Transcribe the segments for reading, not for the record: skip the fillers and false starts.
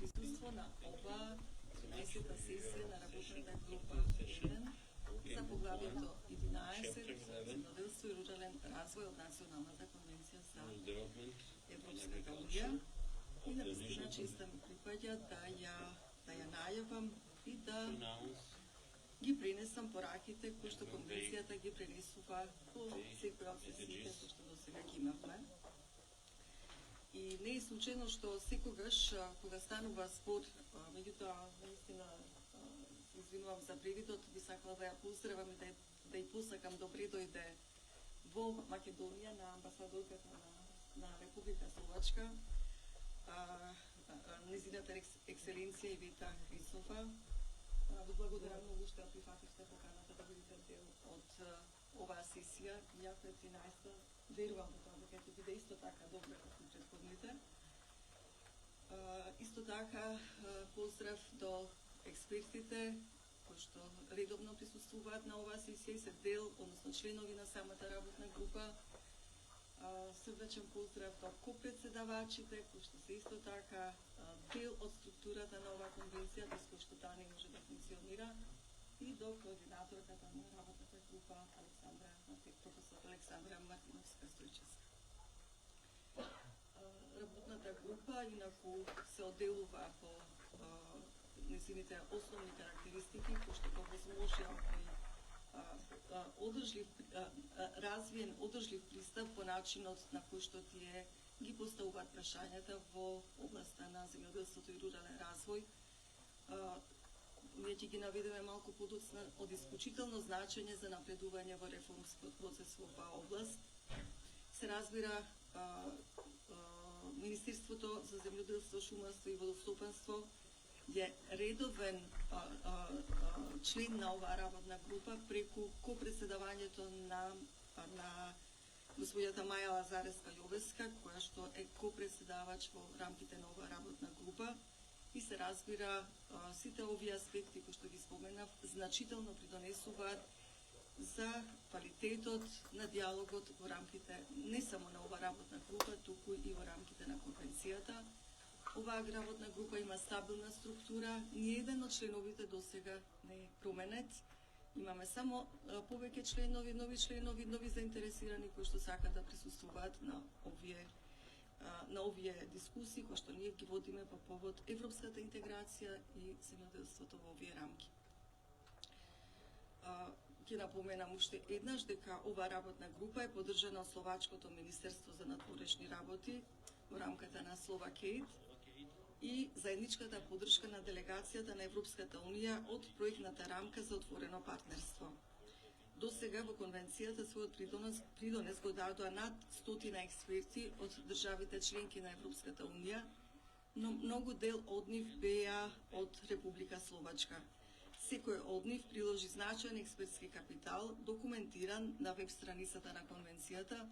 присуство на ова 13-та сесија на работната група 1 за поглавието 11 земјоделство и рурален развој од Националната конвенција за Европската унија. И на вистина честа ми припаѓа да ја најавам и да ги пренесам пораките кои што конвенцијата ги пренесува по секој од сесиите кои што досега ги имавме. И не е случајно што секогаш кога станува збор, меѓутоа наистина се извинувам за превидот, би сакала да ја поздравам и да ја посакам добре дојде во Македонија на амбасадорката на Република Словачка, незината екселенција Ивета Христова. Ви благодарам многу што ја прифативте поканата да бидете дел од оваа сесија, иако е 13-та, верувам во тоа дека ќе биде исто така добра како и претходните. Исто така поздрав до експертите кои што редовно присуствуваат на оваа сесија и се дел, односно членови на самата работна група. Срдечен поздрав до копредседавачите, кои што се исто така дел од структурата на оваа конвенција, без кој што таа не може да функционира, и до координаторката на работната група професор Александра Мартиновска-Стојчевска. Работната група инаку се одделува по незините основни карактеристики, кои што го возможува развиен одржлив пристап по начинот на кој што тие ги поставуваат прашањата во областа на земјоделството и рурален развој. Ние ќе ги наведеме малку подоцна од исклучително значење за напредување во реформскиот процес во оваа област. Се разбира, Министерството за земјоделство, шумарство и водостопанство е редовен член на оваа работна група преку копредседавањето на господјата Маја Лазареска-Јовеска, која што е копредседавач во рамките на оваа работна група. И се разбира, сите овие аспекти кои што ги споменав значително придонесуваат за квалитетот на диалогот во рамките не само на оваа работна група, туку и во рамките на конвенцијата. Оваа работна група има стабилна структура, ниеден од членовите досега не е променет. Имаме само повеќе членови, нови заинтересирани кои што сакаат да присуствуваат на овие дискусии кои што ние ги водиме по повод европската интеграција и земјоделството во овие рамки. Ќе напоменам уште еднаш дека оваа работна група е поддржана од Словачкото Министерство за надворешни работи во рамката на Словакејд и заедничката поддршка на делегацијата на Европската унија од проектната рамка за отворено партнерство. До сега во конвенцијата својот придонес го дадоа над 100 експерти од државите членки на Европската унија, но многу дел од нив беа од Република Словачка. Секој од нив приложи значаен експертски капитал, документиран на веб страницата на конвенцијата.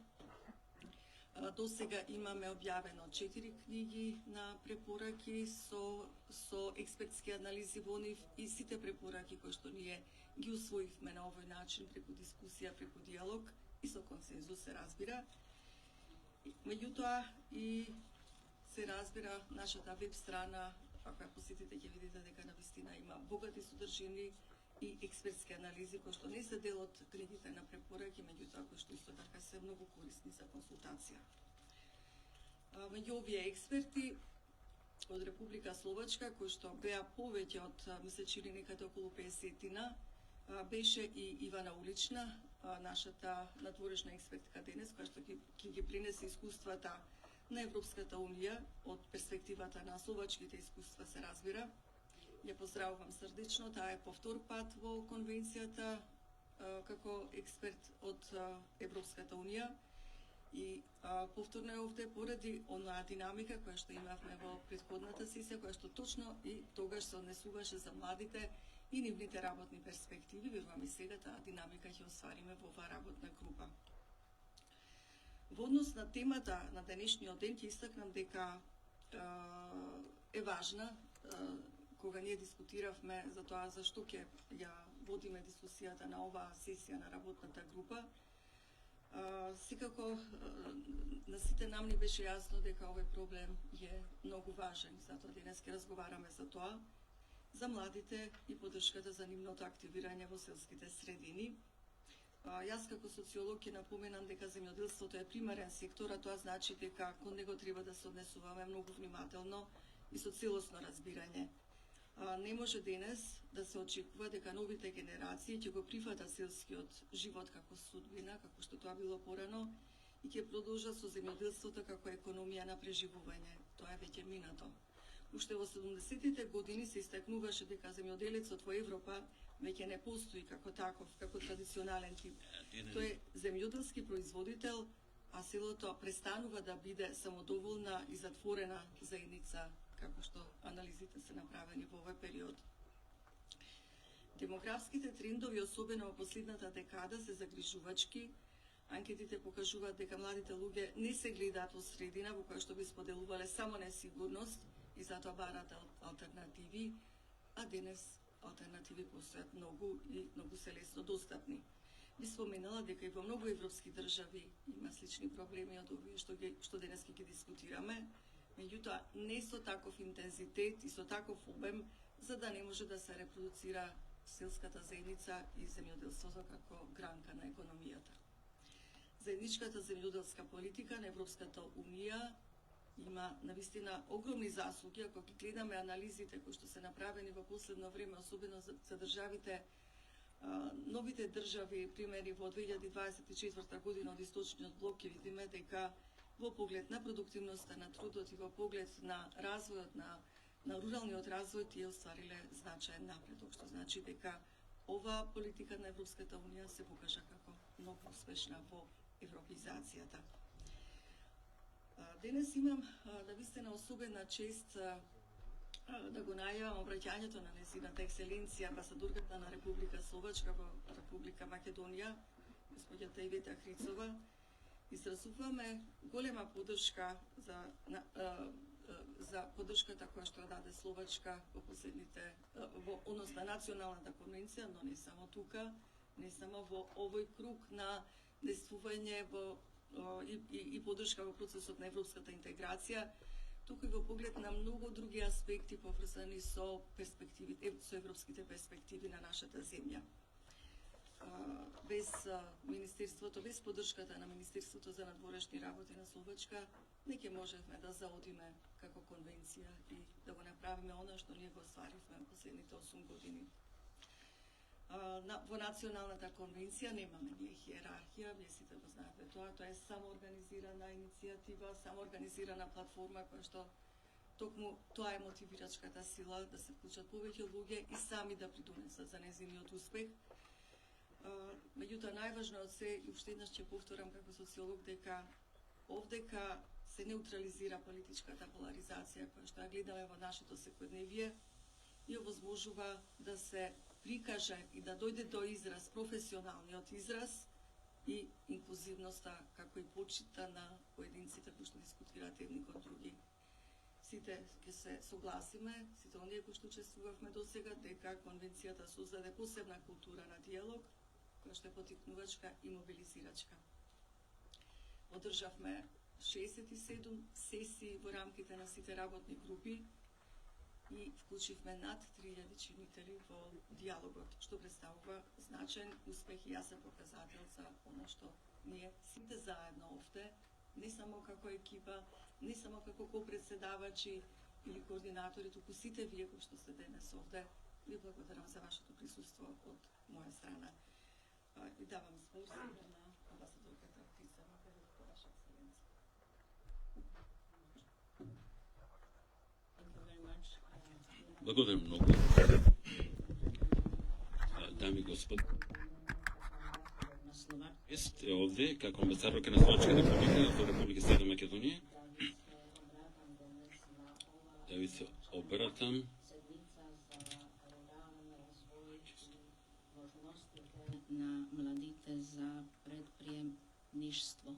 До сега имаме објавено 4 книги на препораки со експертски анализи во нив и сите препораки кои што ние ги усвоивме на овој начин преку дискусија, преку диалог и со консензус се разбира. Меѓутоа и се разбира нашата веб страна, ако ја посетите ќе видите дека навистина има богати содржини и експертски анализи кои што не се дел од книгите на препораки, меѓутоа кои што исто така се многу корисни за консултација. Меѓу овие експерти од Република Словачка, кои што беа повеќе од, ми се чини некаде околу 50-тина, беше и Ивана Улична, нашата надворешна експертка денес, која што ќе ги принесе искуствата на Европската унија од перспективата на словачките искуства се разбира. Ја поздравувам срдечно, таа е по втор пат во конвенцијата како експерт од Европската унија и повторно е овде поради онаа динамика која што имавме во претходната сесија, која што точно и тогаш се однесуваше за младите и нивните работни перспективи. Верувам и сега таа динамика ќе оствариме во оваа работна група. Во однос на темата на денешниот ден ќе истакнам дека е важна кога ние дискутиравме за тоа зашто ќе ја водиме дискусијата на оваа сесија на работната група. Секако на сите нам ни беше јасно дека овој проблем е многу важен, затоа денес ќе разговараме за тоа, за младите и поддршката за нивното активирање во селските средини. Јас како социолог ќе напоменам дека земјоделството е примарен сектор, а тоа значи дека кон него треба да се однесуваме многу внимателно и со целосно разбирање. Не може денес да се очекува дека новите генерации ќе го прифатат селскиот живот како судбина, како што тоа било порано, и ќе продолжат со земјоделството како економија на преживување. Тоа е веќе минато. Уште во 70-тите години се истакнуваше дека земјоделецот во Европа веќе не постои како таков, како традиционален тип. Тој е земјоделски производител, а селото престанува да биде самодоволна и затворена заедница, како што анализите се направени во овој период. Демографските трендови, особено во последната декада, се загрижувачки. Анкетите покажуваат дека младите луѓе не се гледаат во средина во која што би споделувале само несигурност и затоа бараат алтернативи, а денес алтернативи постојат многу и многу се лесно достапни. Би споменала дека и во многу европски држави има слични проблеми од овие што денес ќе ги дискутираме, меѓутоа не со таков интензитет и со таков обем, за да не може да се репродуцира селската заедница и земјоделството како гранка на економијата. Заедничката земјоделска политика на Европската Унија има навистина огромни заслуги, ако ги гледаме анализите кои што се направени во последно време, особено за државите, новите држави, примери во 2024 година од Источниот блок, ќе видиме дека во поглед на продуктивноста на трудот и во поглед на развојот на руралниот развој тие оствариле значаен напредок, што значи дека ова политика на Европската Унија се покажа како многу успешна во европеизацијата. Денес имам навистина особена чест да го најавам обраќањето на нејзината екселенција амбасадорката на Република Словачка во Република Македонија, господја Ивета Хрицова. Изразуваме голема поддршка за поддршката која што даде Словачка во последните односно националната конвенција, но не само тука, не само во овој круг на действување и поддршка во процесот на европската интеграција, туку и во поглед на многу други аспекти поврзани со европските перспективи на нашата земја. Без Министерството, без поддршката на Министерството за надворешни работи на Словачка, не ќе можевме да заодиме како конвенција и да го направиме она што ние го остваривме во последните 8 години. Во националната конвенција немаме ние хиерархија, вие сите го знаете тоа е самоорганизирана иницијатива, самоорганизирана платформа која што токму тоа е мотивирачката сила да се вклучат повеќе луѓе и сами да придонесат за нејзиниот успех. Меѓутоа најважно од се, и уште еднаш ќе повторам како социолог, дека овдека се неутрализира политичката поларизација која што ја гледаме во нашето секојдневие и овозможува да се прикаже и да дојде до израз професионалниот израз и инклузивноста како и почита на поединците кои што дискутираат едни кон други. Сите ќе се согласиме, сите оние кои што учествувавме досега, дека конвенцијата создаде посебна култура на диалог, која што е поттикнувачка и мобилизирачка. Одржавме 67 сесии во рамките на сите работни групи и вклучивме над 3000 чинители во диалогот, што представува значаен успех и јасен показател за она што ние сите заедно овде, не само како екипа, не само како копредседавачи или координатори, туку сите вие кои што сте денес овде, ви благодарам за вашето присуство од моја страна. И давам збор на амбасадорката Хрицова, по ваша екселенција. Благодарам многу. Дами и господи, е овде како амбасадорка на Словачката република во Република Северна Македонија. Да ви се обратам на младите за предприемништво.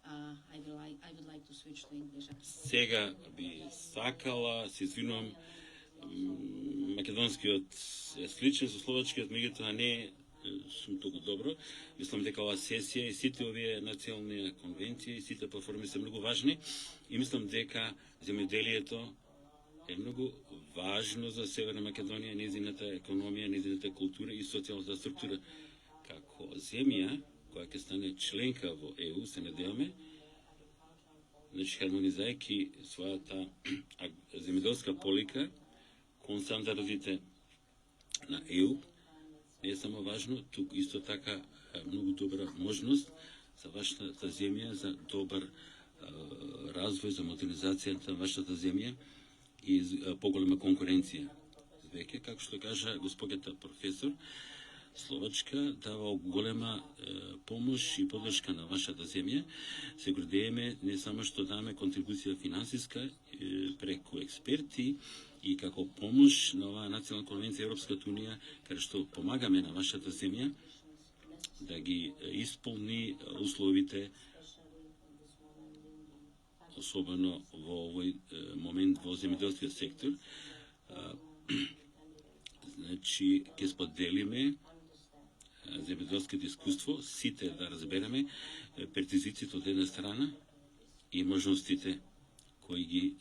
I would like to switch to English. Сега би сакала, се извинувам, македонскиот е сличен со словачкиот, меѓутоа не сум толку добро. Мислам дека оваа сесија и сите овие национални конвенции, и сите платформи се многу важни и мислам дека земјоделието е многу важно за Северна Македонија, незината економија, незината култура и социјалната структура. Како земја која ќе стане членка во ЕУ, се надеваме, значи хармонизајќи својата земјоделска полика кон стандардите на ЕУ, не е само важно, туку исто така многу добра можност за вашата земја, за добар развој, за модернизацијата на вашата земја и поголема конкуренција. Веќе, како што кажа господјата професор, Словачка дава голема помош и поддршка на вашата земја. Се гордееме не само што даваме контрибуција финансиска преку експерти и како помош на оваа национална конвенција Европската унија, каде што помагаме на вашата земја да ги исполни условите, особено во овој момент во земјоделскиот сектор. Значи, ќе споделиме земјоделското искуство, сите да разбереме предизвиците од една страна и можностите кои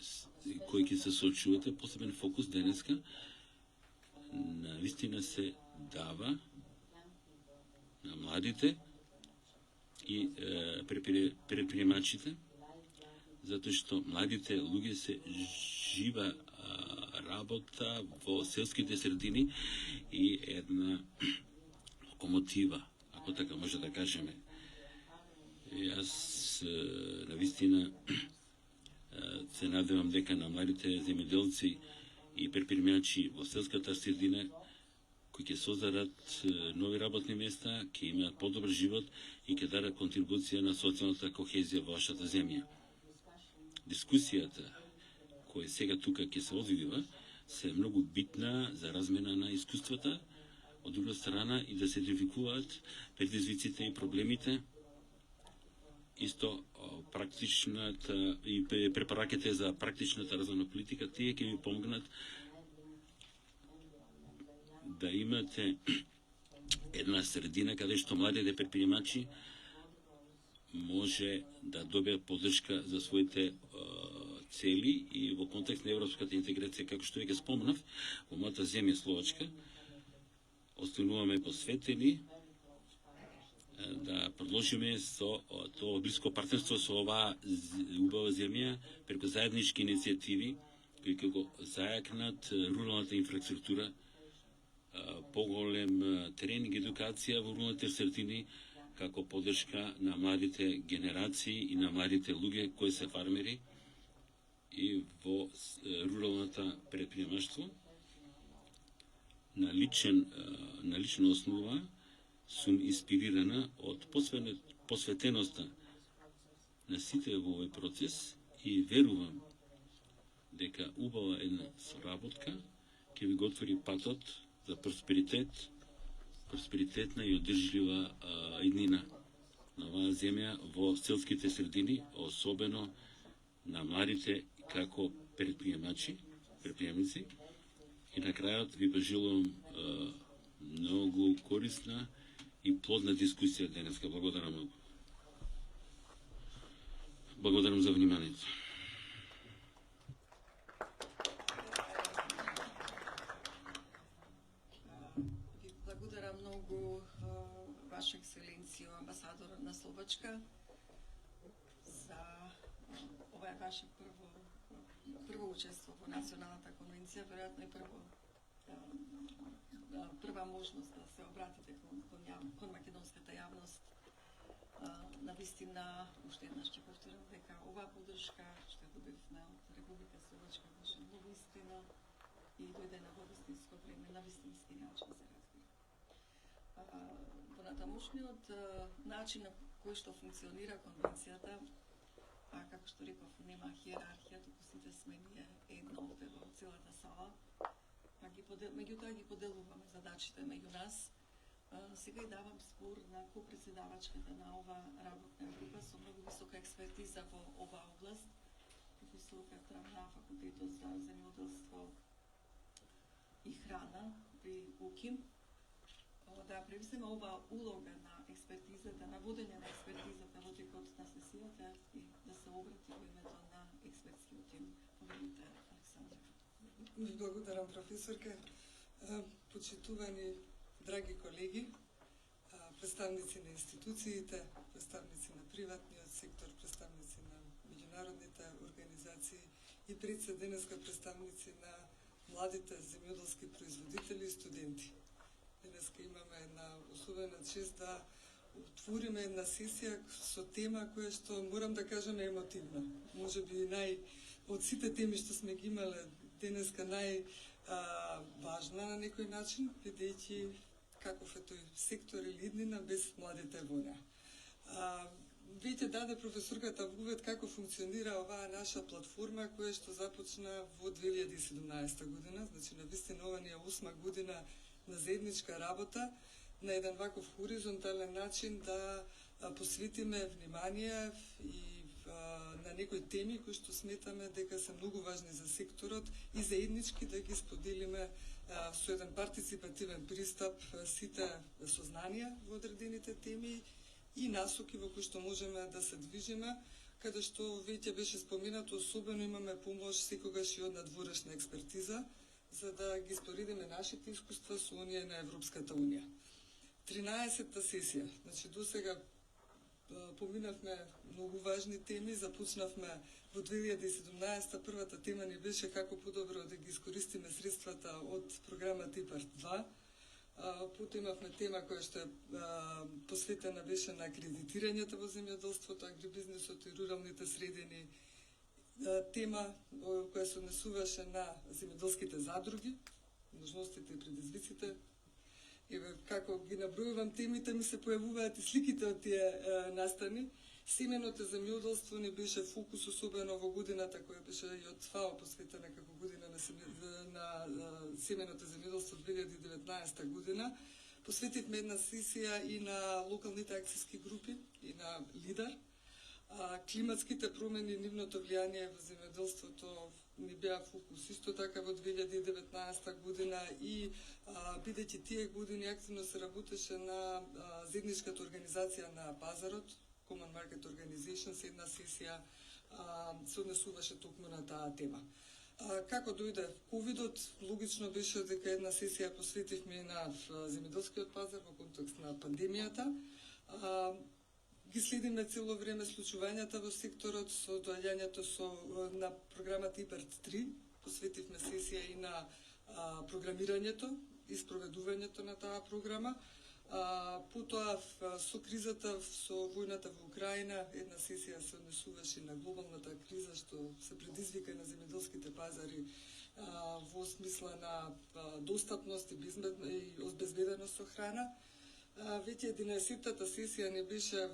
ќе се соочувате. Посебен фокус денеска навистина се дава на младите и предприемачите, затоа што младите луѓе се жива работа во селските средини и една локомотива, ако така може да кажеме. Јас навистина се надевам дека на младите земјоделци и предприемачи во селската средина кои ќе создадат нови работни места, ќе имаат подобар живот и ќе дадат контрибуција на социјалната кохезија во вашата земја. Дискусијата која сега тука ќе се одвива се многу битна за размена на искуствата, од друга страна и да се идентификуваат предизвиците и проблемите, исто практичната и препораките за практичната развојна политика, тие ќе ви помогнат да имате една средина каде што младите предприемачи може да добијат поддршка за своите цели и во контекст на европската интеграција, како што веќе спомнав, во мојата земја Словачка остануваме посветени да продолжиме со тоа блиско партнерство со оваа убава земја преку заеднички иницијативи кои ќе го зајакнат руралната инфраструктура, поголем тренинг, едукација во руралните средини, како поддршка на младите генерации и на младите луѓе кои се фармери и во руралната предприемаштво. На лична основа сум инспирирана од посветеноста на сите во овој процес и верувам дека убава една соработка ќе ви го отвори патот за просперитетна и одржлива иднина на оваа земја во селските средини, особено на младите како предприемници. И на крајот ви пожелувам многу корисна и плодна дискусија денеска. Благодарам многу. Благодарам за вниманието. Ви благодарам многу, Ваша Екселенцијо, амбасадор на Словачка, за ова ваше прво учество во Националната конвенција, веројатно и прва можност да се обратите кон македонската јавност. Навистина, уште еднаш ќе повторам дека оваа поддршка што добивме од Република Словачка беше многу искрена и дојде на вистинско време, на вистински начин се разбира. Понатамошниот начин на кој што функционира конвенцијата, како што реков, нема хиерархија, туку сите сме ние едно овде во целата сала, меѓутоа ги поделуваме задачите меѓу нас. Сега и давам збор на копредседавачката на ова работна група со многу висока експертиза во оваа област, професорката на Факултетот за земјоделство и храна при УКИМ, да превземе оваа улога на експертизата, на водење на експертизата во текот на сесијата и да се обрати во името на експертскиот тим. Повелите, Александра. Ви благодарам, професорка. Почитувани драги колеги, представници на институциите, представници на приватниот сектор, представници на меѓународните организации и пред се денеска представници на младите земјоделски производители и студенти. Денеска имаме една особена чест да отвориме една сесија со тема која што морам да кажам е емотивна. Можеби од сите теми што сме ги имале денеска важна на некој начин, бидејќи каков е тој сектор или иднина без младите во неа. Веќе даде професорката увид како функционира оваа наша платформа која што започна во 2017 година, значи на вистина ова ни е 8 година на заедничка работа на еден ваков хоризонтален начин да посветиме внимание и на некои теми кои што сметаме дека се многу важни за секторот и заеднички да ги споделиме со еден партиципативен пристап сите сознанија во одредените теми и насоки во кои што можеме да се движиме, каде што веќе беше споменато, особено имаме помош секогаш и од надворешна експертиза, за да ги споредиме нашите искуства со оние на Европската Унија. 13-та сесија, значи досега поминавме многу важни теми, започнавме во 2017-та, првата тема ни беше како подобро да ги искористиме средствата од програмата ИПАРД 2. Потоа имавме тема која што посветена беше на акредитирањето во земјоделството, агрибизнесот и руралните средини, тема која се однесуваше на земјоделските задруги, можностите и предизвиците. Еве како ги набројувам темите, ми се појавуваат и сликите од тие настани. Семеното земјоделство ни беше фокус, особено во годината која беше и од ФАО посветена како година на семеното земјоделство 2019 година. Посветивме една сесија и на локалните акцијски групи и на лидер. Климатските промени, нивното влијание во земјоделството ни беа фокус исто така во 2019 година и бидејќи тие години активно се работеше на заедничката организација на пазарот, Common Market Organization, една сесија се однесуваше токму на таа тема. Како дојде ковидот, логично беше дека една сесија посветивме на земјоделскиот пазар во контекст на пандемијата. Ги следиме цело време случувањата во секторот со доаѓањето на програмата ИПАРД 3, посветивме сесија и на програмирањето и спроведувањето на таа програма. Потоа со кризата, со војната во Украина, една сесија се однесуваше на глобалната криза што се предизвика на земјоделските пазари во смисла на достапност и обезбеденост со храна. Веќе 11-тата сесија не беше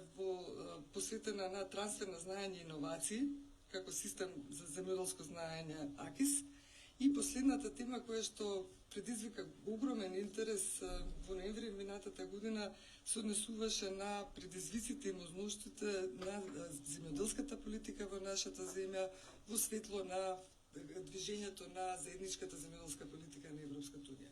посветена на трансфер на знаење и иновации, како систем за земјоделско знаење АКИС. И последната тема која што предизвика огромен интерес во ноември минатата година се однесуваше на предизвиците и можностите на земјоделската политика во нашата земја во светло на движењето на заедничката земјоделска политика на Европската Унија.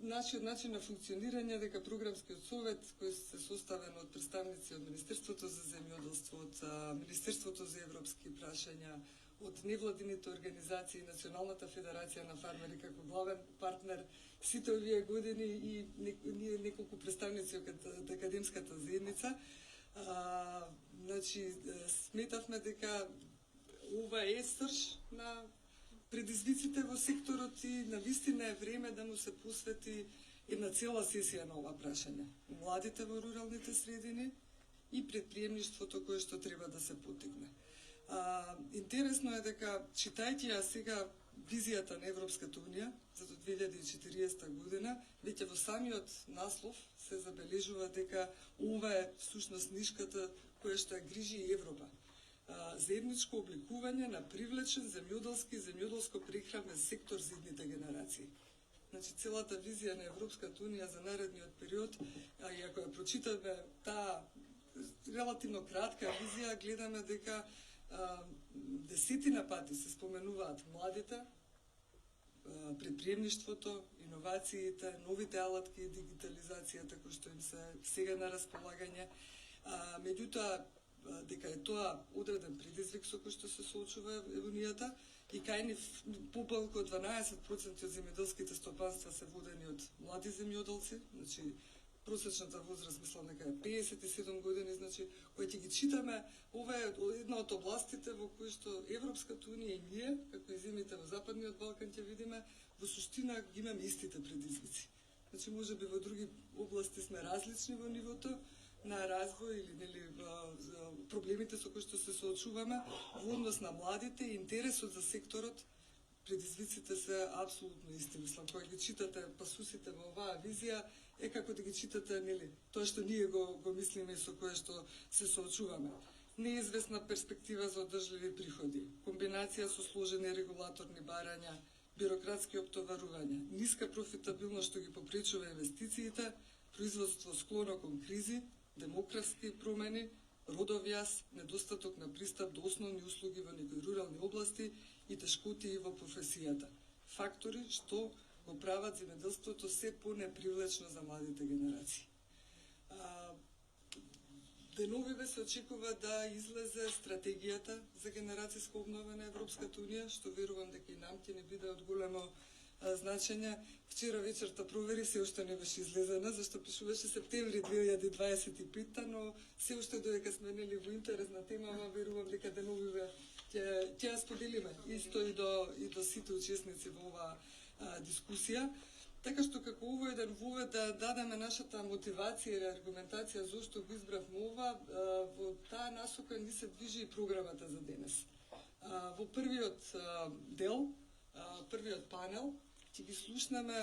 Нашиот начин на функционирање дека програмскиот совет кој се составен од представници од Министерството за земјоделство, од Министерството за европски прашања, од невладините организации, Националната федерација на фармери како главен партнер сите овие години и ние неколку представници од академската заедница, значи сметавме дека ова е срж на предизвиците во секторот и навистина е време да му се посвети една цела сесија на ова прашање. Младите во руралните средини и предприемништвото кое што треба да се поттикне. Интересно е дека, читајќи ја сега визијата на Европската Унија за до 2040 година, веќе во самиот наслов се забележува дека ова е всушност нишката која што ја грижи и Европа. Заедничко обликување на привлечен земјоделско-прехранен сектор за идните генерации. Значи, целата визија на Европската Унија за наредниот период, и ако ја прочитаме таа релативно кратка визија, гледаме дека десетина пати се споменуваат младите, предприемништвото, иновациите, новите алатки и дигитализацијата кои што им се сега на располагање. Меѓутоа, дека е тоа одреден предизвик со кој што се соочува Унијата и кај нив попалку од 12% од земјоделските стопанства се водени од млади земјоделци, значи просечната возраст мислам дека е 57 години, значи кога ќе ги читаме, ова е една од областите во кои што Европската унија и ние, како и земјите во Западниот Балкан ќе видиме, во суштина ги имаме истите предизвици. Значи можеби во други области сме различни во нивото на развој или нели проблемите со кои што се соочуваме во однос на младите и интересот за секторот. Предизвиците се апсолутно исти. Мислам, кога ги читате пасусите во оваа визија, е како да ги читате, нели, тоа што ние го мислиме и со кое што се соочуваме. Неизвестна перспектива за одржливи приходи, комбинација со сложени регулаторни барања, бирократски оптоварувања, ниска профитабилност што ги попречува инвестициите, производство склоно кон кризи, демографски промени, родов јас, недостаток на пристап до основни услуги во некои рурални области и тешкоти во професијата. Фактори што го прават земјоделството се понепривлечно за младите генерации. Деновиве се очекува да излезе стратегијата за генерацијска обнова на Европската унија, што верувам дека и нам ќе не биде од големо значење. Вчера вечерта провери, се уште не беше излезена, зашто пишуваше септември 2025, но се уште додека сме нели во интересна тема, верувам дека деновиве ќе ја споделиме исто и до сите учесници во оваа дискусија. Така што како уводен вовед да дадеме нашата мотивација или аргументација зошто го избравме ова, во таа насока ни се движи и програмата за денес. Во првиот дел, првиот панел, ќе ги слушнеме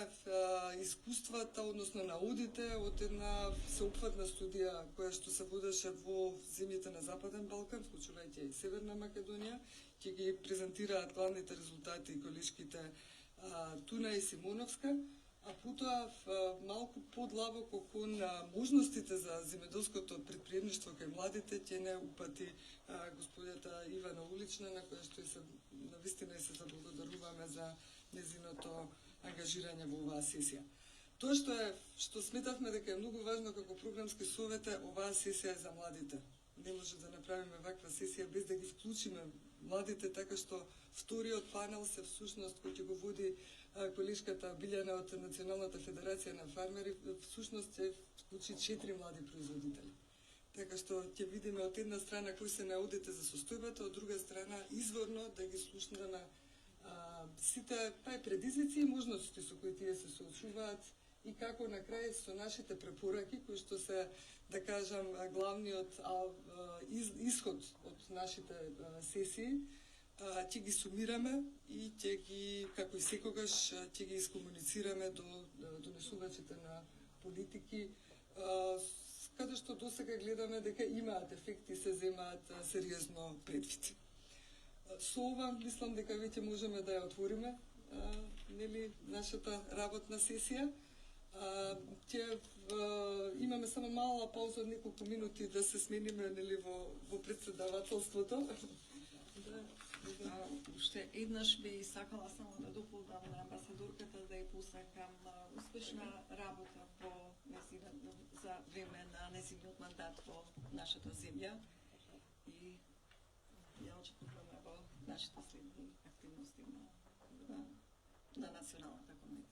искуствата, односно наудите од една всеопфатна студија која што се водеше во земјите на Западен Балкан, вклучувајќи и Северна Македонија. Ќе ги презентираат главните резултати и колешките Туна и Симоновска, а потоа малку подлабоко кон можностите за земјоделското предприемништво кај младите ќе не упати господјата Ивана Улична, на која што и се навистина и се заблагодаруваме за незиното ангажирање во оваа сесија. Тоа што сметавме дека е многу важно како програмски совет е оваа сесија е за младите. Не може да направиме ваква сесија без да ги вклучиме младите, така што вториот панел се всушност кој ќе го води колешката Билјана од Националната федерација на фармери, всушност ќе вклучи 4 млади производители. Така што ќе видиме од една страна кои се наудите за состојбата, од друга страна изворно да ги слушнеме сите предизвици и можности со кои тие се соочуваат и како на крај со нашите препораки, кои што се, да кажам, главниот исход од нашите сесии, ќе ги сумираме и ќе ги, како и секогаш, ќе ги искомуницираме до донесувачите на политики, каде што досега гледаме дека имаат ефекти и се земаат сериозно предвид. Со ова, мислам дека веќе можеме да ја отвориме нели нашата работна сесија. Ќе имаме само мала пауза од неколку минути да се смениме нели во председавателството. Уште еднаш би сакала само да дополнам на амбасадорката да ја посакам успешна работа за време на незиниот мандат во нашата земја и ја очекуваме во нашите следни активности на националната комуникација.